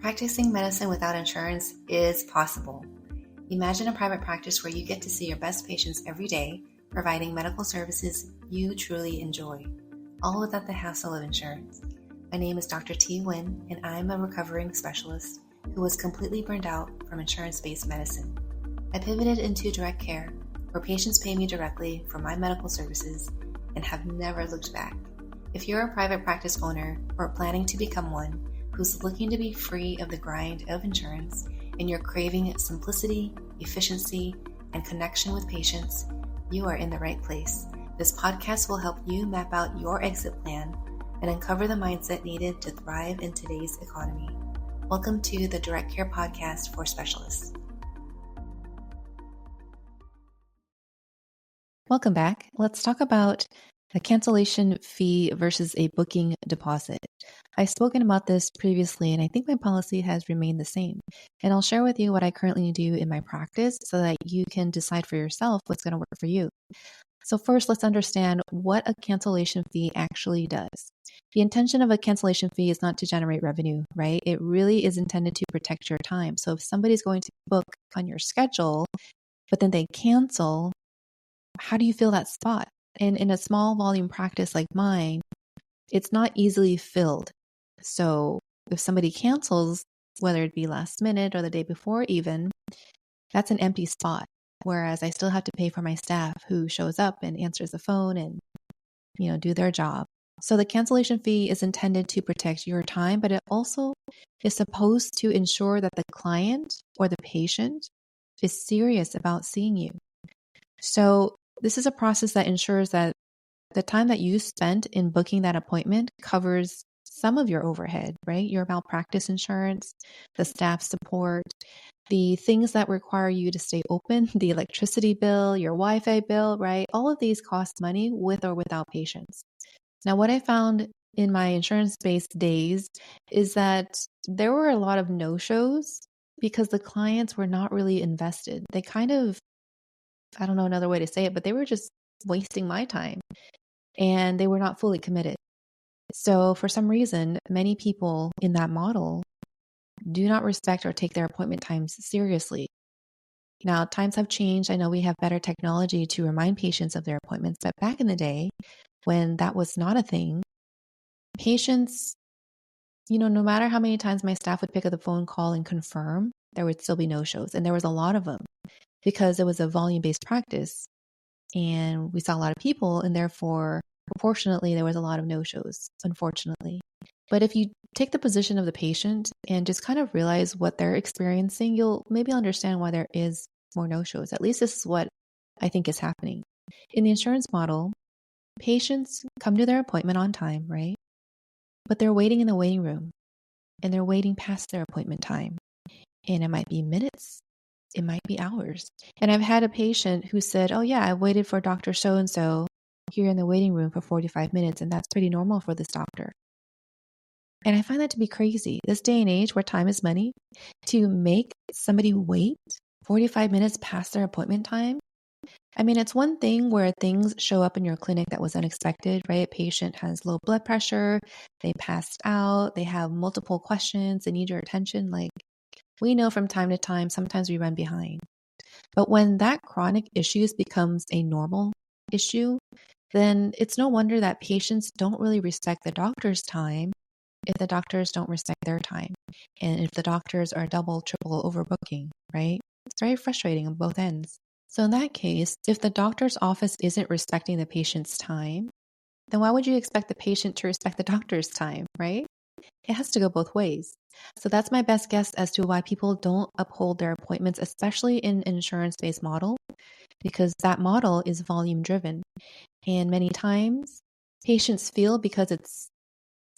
Practicing medicine without insurance is possible. Imagine a private practice where you get to see your best patients every day, providing medical services you truly enjoy, all without the hassle of insurance. My name is Dr. T. Nguyen, and I'm a recovering specialist who was completely burned out from insurance-based medicine. I pivoted into direct care, where patients pay me directly for my medical services and have never looked back. If you're a private practice owner or planning to become one who's looking to be free of the grind of insurance and you're craving simplicity, efficiency, and connection with patients, you are in the right place. This podcast will help you map out your exit plan and uncover the mindset needed to thrive in today's economy. Welcome to the Direct Care Podcast for Specialists. Welcome back. Let's talk about the cancellation fee versus a booking deposit. I've spoken about this previously, and I think my policy has remained the same. And I'll share with you what I currently do in my practice so that you can decide for yourself what's going to work for you. So first, let's understand what a cancellation fee actually does. The intention of a cancellation fee is not to generate revenue, right? It really is intended to protect your time. So if somebody's going to book on your schedule, but then they cancel, how do you fill that spot? And in a small volume practice like mine, it's not easily filled. So if somebody cancels, whether it be last minute or the day before even, that's an empty spot. Whereas I still have to pay for my staff who shows up and answers the phone and, do their job. So the cancellation fee is intended to protect your time, but it also is supposed to ensure that the client or the patient is serious about seeing you. So this is a process that ensures that the time that you spent in booking that appointment covers some of your overhead, right? Your malpractice insurance, the staff support, the things that require you to stay open, the electricity bill, your Wi-Fi bill, right? All of these cost money with or without patients. Now, what I found in my insurance-based days is that there were a lot of no-shows because the clients were not really invested. They kind of, I don't know another way to say it, but they were just wasting my time and they were not fully committed. So for some reason, many people in that model do not respect or take their appointment times seriously. Now, times have changed. I know we have better technology to remind patients of their appointments, but back in the day when that was not a thing, patients, no matter how many times my staff would pick up the phone call and confirm, there would still be no-shows. And there was a lot of them because it was a volume-based practice and we saw a lot of people, and therefore, proportionately, there was a lot of no-shows, unfortunately. But if you take the position of the patient and just kind of realize what they're experiencing, you'll maybe understand why there is more no-shows. At least this is what I think is happening. In the insurance model, patients come to their appointment on time, right? But they're waiting in the waiting room and they're waiting past their appointment time. And it might be minutes. It might be hours. And I've had a patient who said, oh yeah, I waited for Dr. So-and-so here in the waiting room for 45 minutes, and that's pretty normal for this doctor. And I find that to be crazy. This day and age where time is money, to make somebody wait 45 minutes past their appointment time. I mean, it's one thing where things show up in your clinic that was unexpected, right? A patient has low blood pressure, they passed out, they have multiple questions, they need your attention. Like, we know from time to time, sometimes we run behind. But when that chronic issues becomes a normal issue, then it's no wonder that patients don't really respect the doctor's time if the doctors don't respect their time. And if the doctors are double, triple overbooking, right? It's very frustrating on both ends. So in that case, if the doctor's office isn't respecting the patient's time, then why would you expect the patient to respect the doctor's time, right? It has to go both ways. So that's my best guess as to why people don't uphold their appointments, especially in an insurance-based model, because that model is volume driven. And many times patients feel because it's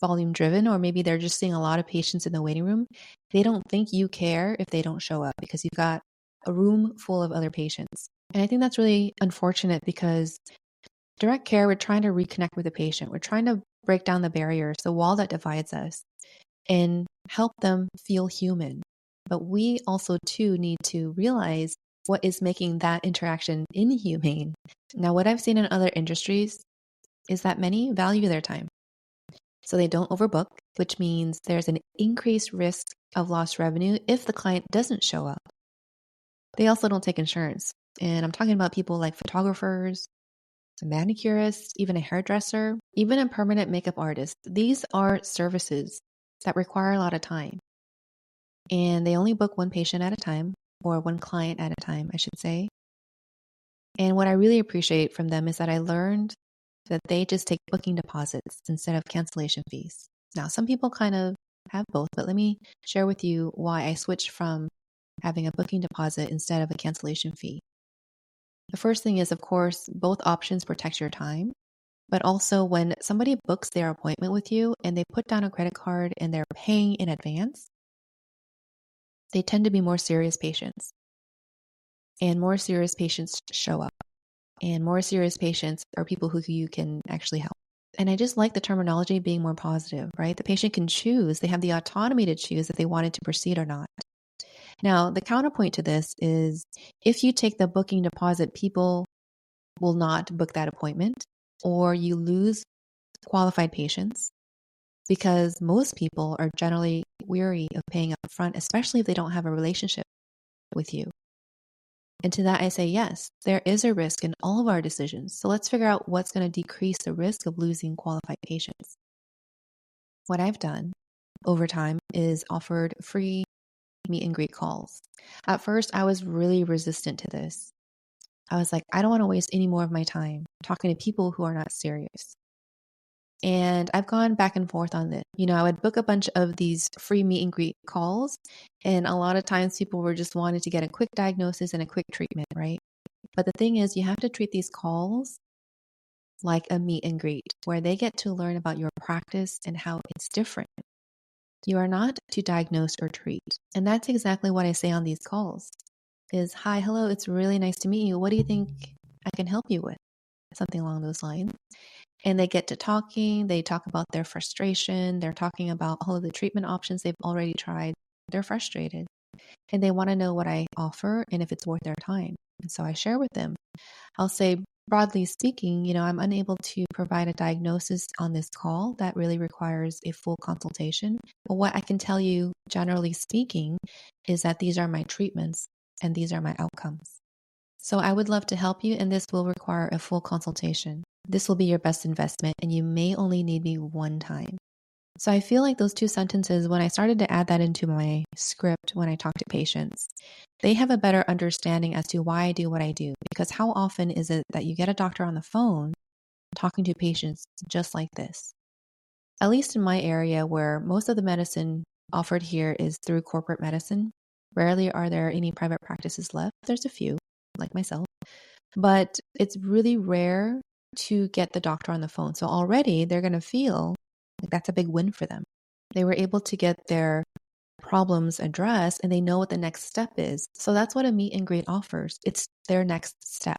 volume driven, or maybe they're just seeing a lot of patients in the waiting room, they don't think you care if they don't show up because you've got a room full of other patients. And I think that's really unfortunate because direct care, we're trying to reconnect with the patient. We're trying to break down the barriers, the wall that divides us, and help them feel human. But we also too need to realize what is making that interaction inhumane. Now, what I've seen in other industries is that many value their time. So they don't overbook, which means there's an increased risk of lost revenue if the client doesn't show up. They also don't take insurance. And I'm talking about people like photographers, a manicurist, even a hairdresser, even a permanent makeup artist. These are services that require a lot of time. And they only book one patient at a time, or one client at a time, I should say. And what I really appreciate from them is that I learned that they just take booking deposits instead of cancellation fees. Now, some people kind of have both, but let me share with you why I switched from having a booking deposit instead of a cancellation fee. The first thing is, of course, both options protect your time, but also when somebody books their appointment with you and they put down a credit card and they're paying in advance, they tend to be more serious patients. And more serious patients show up. And more serious patients are people who you can actually help. And I just like the terminology being more positive, right? The patient can choose, they have the autonomy to choose if they wanted to proceed or not. Now, the counterpoint to this is if you take the booking deposit, people will not book that appointment, or you lose qualified patients because most people are generally weary of paying up front, especially if they don't have a relationship with you. And to that, I say, yes, there is a risk in all of our decisions. So let's figure out what's going to decrease the risk of losing qualified patients. What I've done over time is offered free meet and greet calls. At first, I was really resistant to this. I was like, I don't want to waste any more of my time talking to people who are not serious. And I've gone back and forth on this. I would book a bunch of these free meet and greet calls. And a lot of times people were just wanting to get a quick diagnosis and a quick treatment, right? But the thing is, you have to treat these calls like a meet and greet where they get to learn about your practice and how it's different. You are not to diagnose or treat. And that's exactly what I say on these calls is, hi, hello, it's really nice to meet you. What do you think I can help you with? Something along those lines. And they get to talking, they talk about their frustration, they're talking about all of the treatment options they've already tried. They're frustrated and they want to know what I offer and if it's worth their time. And so I share with them. I'll say, broadly speaking, I'm unable to provide a diagnosis on this call. That really requires a full consultation. But what I can tell you, generally speaking, is that these are my treatments and these are my outcomes. So I would love to help you, and this will require a full consultation. This will be your best investment, and you may only need me one time. So I feel like those two sentences, when I started to add that into my script when I talk to patients, they have a better understanding as to why I do what I do. Because how often is it that you get a doctor on the phone talking to patients just like this? At least in my area, where most of the medicine offered here is through corporate medicine. Rarely are there any private practices left. There's a few, like myself, but it's really rare to get the doctor on the phone. So already they're going to feel like that's a big win for them. They were able to get their problems addressed and they know what the next step is. So that's what a meet and greet offers. It's their next step.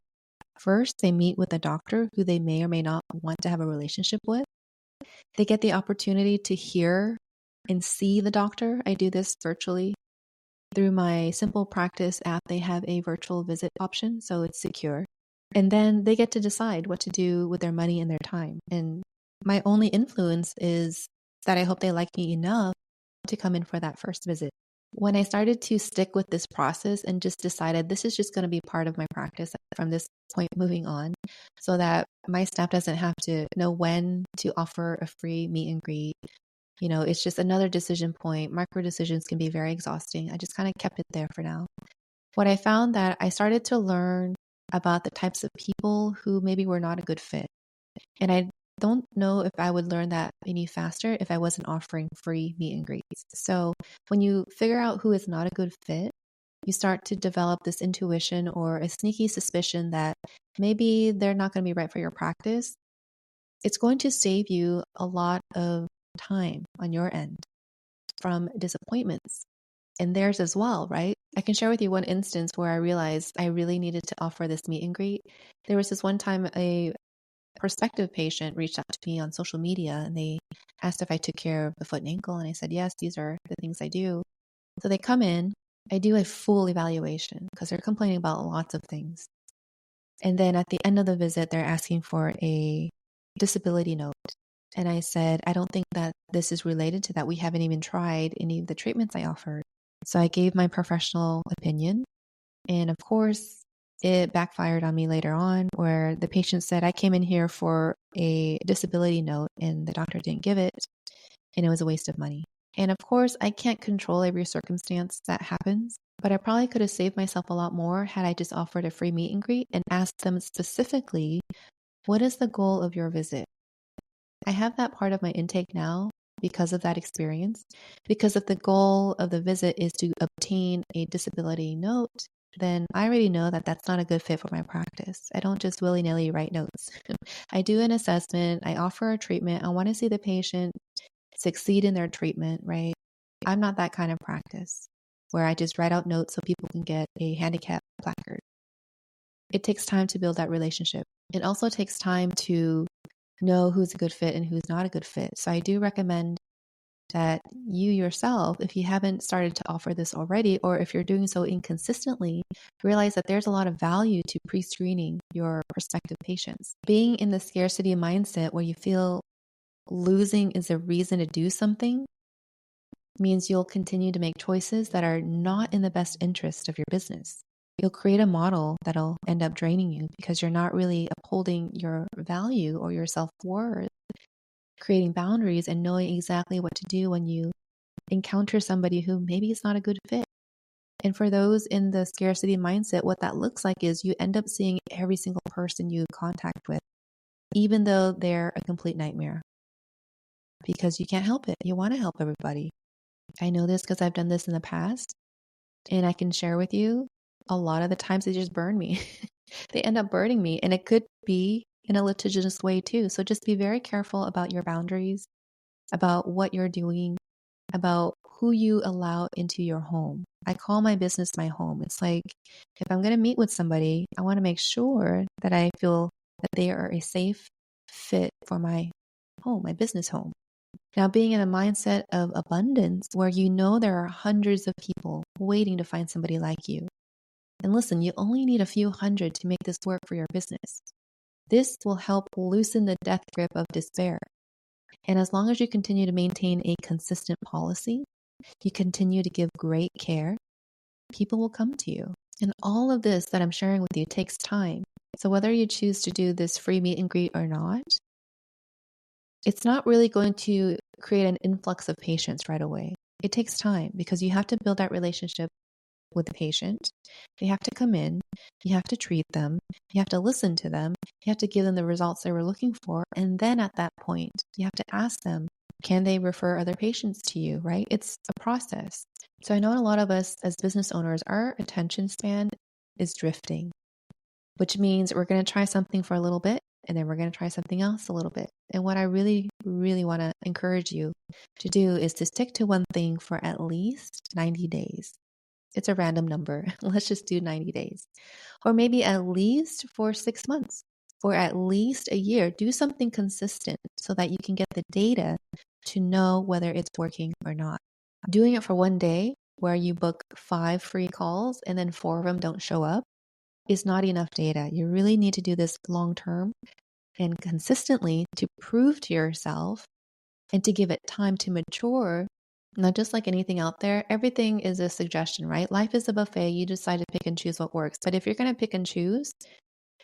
First, they meet with a doctor who they may or may not want to have a relationship with. They get the opportunity to hear and see the doctor. I do this virtually. Through my Simple Practice app, they have a virtual visit option, so it's secure. And then they get to decide what to do with their money and their time. And my only influence is that I hope they like me enough to come in for that first visit. When I started to stick with this process and just decided this is just going to be part of my practice from this point moving on, so that my staff doesn't have to know when to offer a free meet and greet. It's just another decision point. Micro decisions can be very exhausting. I just kind of kept it there for now. What I found that I started to learn about the types of people who maybe were not a good fit. And I don't know if I would learn that any faster if I wasn't offering free meet and greets. So when you figure out who is not a good fit, you start to develop this intuition or a sneaky suspicion that maybe they're not going to be right for your practice. It's going to save you a lot of time on your end from disappointments and theirs as well, right? I can share with you one instance where I realized I really needed to offer this meet and greet. There was this one time a prospective patient reached out to me on social media and they asked if I took care of the foot and ankle. And I said, yes, these are the things I do. So they come in, I do a full evaluation because they're complaining about lots of things. And then at the end of the visit, they're asking for a disability note. And I said, I don't think that this is related to that. We haven't even tried any of the treatments I offered. So I gave my professional opinion. And of course, it backfired on me later on, where the patient said, I came in here for a disability note and the doctor didn't give it. And it was a waste of money. And of course, I can't control every circumstance that happens, but I probably could have saved myself a lot more had I just offered a free meet and greet and asked them specifically, what is the goal of your visit? I have that part of my intake now because of that experience. Because if the goal of the visit is to obtain a disability note, then I already know that that's not a good fit for my practice. I don't just willy-nilly write notes. I do an assessment, I offer a treatment, I want to see the patient succeed in their treatment, right? I'm not that kind of practice where I just write out notes so people can get a handicap placard. It takes time to build that relationship. It also takes time to know who's a good fit and who's not a good fit. So I do recommend that you yourself, if you haven't started to offer this already, or if you're doing so inconsistently, realize that there's a lot of value to pre-screening your prospective patients. Being in the scarcity mindset where you feel losing is a reason to do something means you'll continue to make choices that are not in the best interest of your business. You'll create a model that'll end up draining you because you're not really upholding your value or your self-worth, creating boundaries and knowing exactly what to do when you encounter somebody who maybe is not a good fit. And for those in the scarcity mindset, what that looks like is you end up seeing every single person you contact with, even though they're a complete nightmare, because you can't help it. You want to help everybody. I know this because I've done this in the past, and I can share with you a lot of the times they just burn me. They end up burning me, and it could be in a litigious way too. So just be very careful about your boundaries, about what you're doing, about who you allow into your home. I call my business my home. It's like if I'm going to meet with somebody, I want to make sure that I feel that they are a safe fit for my home, my business home. Now, being in a mindset of abundance where you know there are hundreds of people waiting to find somebody like you. And listen, you only need a few hundred to make this work for your business. This will help loosen the death grip of despair. And as long as you continue to maintain a consistent policy, you continue to give great care, people will come to you. And all of this that I'm sharing with you takes time. So whether you choose to do this free meet and greet or not, it's not really going to create an influx of patients right away. It takes time because you have to build that relationship with the patient. They have to come in, you have to treat them, you have to listen to them, you have to give them the results they were looking for. And then at that point, you have to ask them, can they refer other patients to you, right? It's a process. So I know a lot of us as business owners, our attention span is drifting, which means we're going to try something for a little bit and then we're going to try something else a little bit. And what I really, really want to encourage you to do is to stick to one thing for at least 90 days. It's a random number. Let's just do 90 days. Or maybe at least for 6 months or at least a year. Do something consistent so that you can get the data to know whether it's working or not. Doing it for one day where you book 5 free calls and then 4 of them don't show up is not enough data. You really need to do this long term and consistently to prove to yourself and to give it time to mature. Now, just like anything out there, everything is a suggestion, right? Life is a buffet. You decide to pick and choose what works. But if you're going to pick and choose,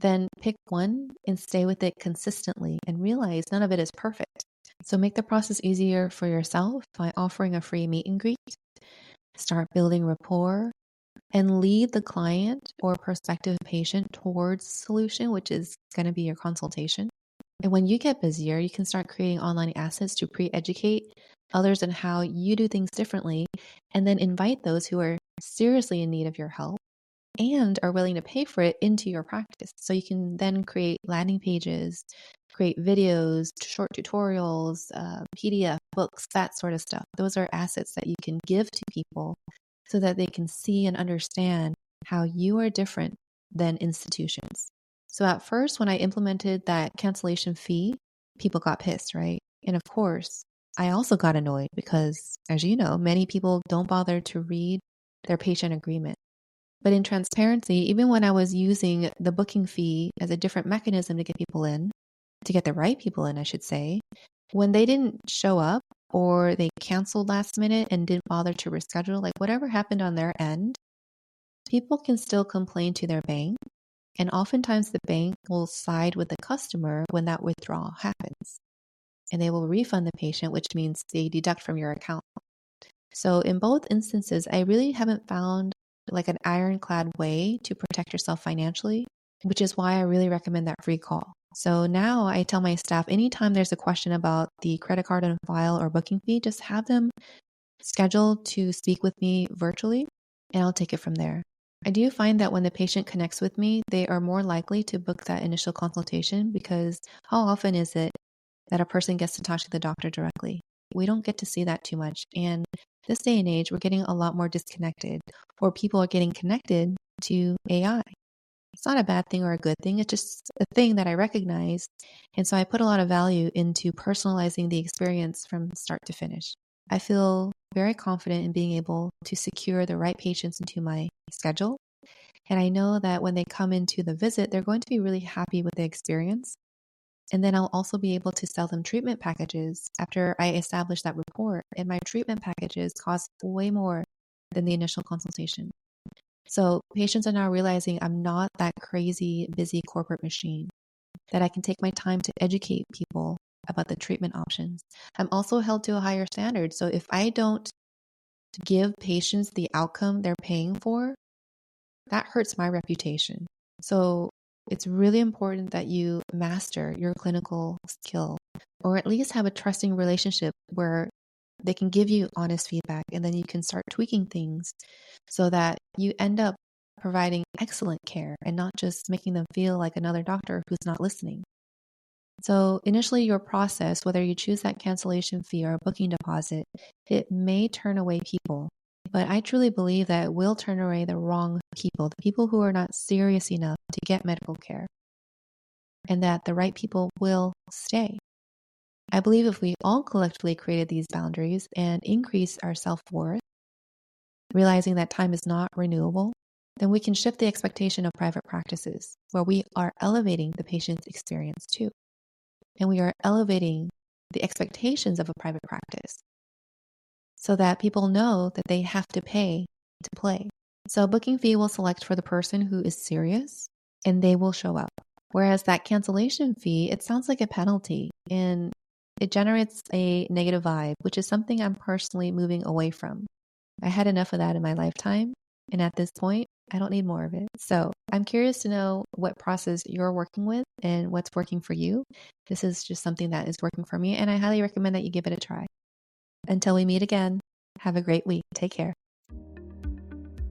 then pick one and stay with it consistently and realize none of it is perfect. So make the process easier for yourself by offering a free meet and greet. Start building rapport and lead the client or prospective patient towards solution, which is going to be your consultation. And when you get busier, you can start creating online assets to pre-educate others on how you do things differently, and then invite those who are seriously in need of your help and are willing to pay for it into your practice. So you can then create landing pages, create videos, short tutorials, PDF, books, that sort of stuff. Those are assets that you can give to people so that they can see and understand how you are different than institutions. So at first, when I implemented that cancellation fee, people got pissed, right? And of course, I also got annoyed because, as you know, many people don't bother to read their patient agreement. But in transparency, even when I was using the booking fee as a different mechanism to get people in, to get the right people in, I should say, When they didn't show up or they canceled last minute and didn't bother to reschedule, like whatever happened on their end, people can still complain to their bank. And oftentimes the bank will side with the customer when that withdrawal happens. And they will refund the patient, which means they deduct from your account. So in both instances, I really haven't found like an ironclad way to protect yourself financially, which is why I really recommend that free call. So now I tell my staff, anytime there's a question about the credit card on file or booking fee, just have them scheduled to speak with me virtually, and I'll take it from there. I do find that when the patient connects with me, they are more likely to book that initial consultation, because how often is it that a person gets to talk to the doctor directly? We don't get to see that too much. And this day and age, we're getting a lot more disconnected, or people are getting connected to AI. It's not a bad thing or a good thing. It's just a thing that I recognize. And so I put a lot of value into personalizing the experience from start to finish. I feel very confident in being able to secure the right patients into my schedule. And I know that when they come into the visit, they're going to be really happy with the experience. And then I'll also be able to sell them treatment packages after I establish that rapport. And my treatment packages cost way more than the initial consultation. So patients are now realizing I'm not that crazy, busy corporate machine, that I can take my time to educate people about the treatment options. I'm also held to a higher standard. So if I don't give patients the outcome they're paying for, that hurts my reputation. So it's really important that you master your clinical skill, or at least have a trusting relationship where they can give you honest feedback, and then you can start tweaking things so that you end up providing excellent care and not just making them feel like another doctor who's not listening. So initially, your process, whether you choose that cancellation fee or a booking deposit, it may turn away people. But I truly believe that it will turn away the wrong people, the people who are not serious enough to get medical care, and that the right people will stay. I believe if we all collectively created these boundaries and increase our self-worth, realizing that time is not renewable, then we can shift the expectation of private practices, where we are elevating the patient's experience too. And we are elevating the expectations of a private practice so that people know that they have to pay to play. So a booking fee will select for the person who is serious, and they will show up. Whereas that cancellation fee, it sounds like a penalty, and it generates a negative vibe, which is something I'm personally moving away from. I had enough of that in my lifetime, and at this point, I don't need more of it. So I'm curious to know what process you're working with and what's working for you. This is just something that is working for me, and I highly recommend that you give it a try. Until we meet again, have a great week. Take care.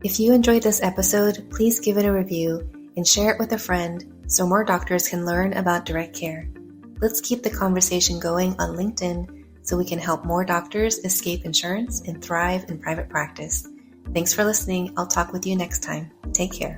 If you enjoyed this episode, please give it a review and share it with a friend so more doctors can learn about direct care. Let's keep the conversation going on LinkedIn so we can help more doctors escape insurance and thrive in private practice. Thanks for listening. I'll talk with you next time. Take care.